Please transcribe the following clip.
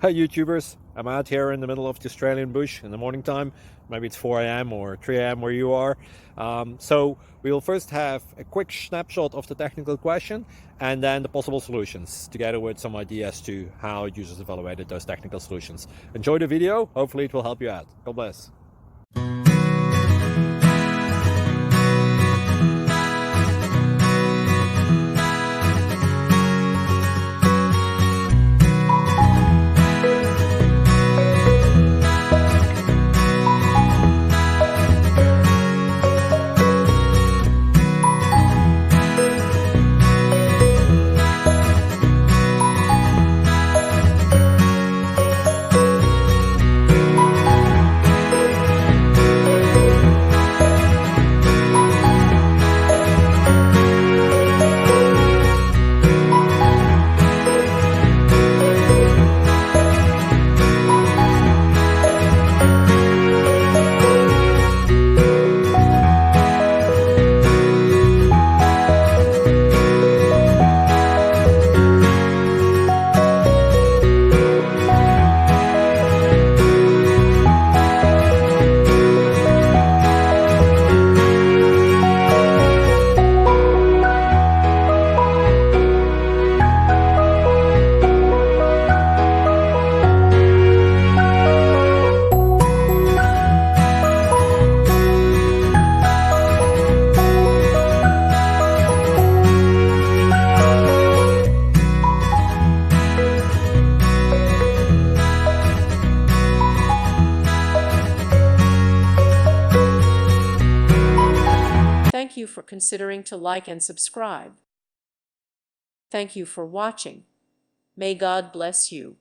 Hi YouTubers, I'm out here in the middle of the Australian bush in the morning time. Maybe it's 4 a.m. or 3 a.m. where you are. So we'll first have a quick snapshot of the technical question and then the possible solutions, together with some ideas to how users evaluated those technical solutions. Enjoy the video, hopefully it will help you out. God bless. Thank you for considering to like and subscribe. Thank you for watching. May God bless you.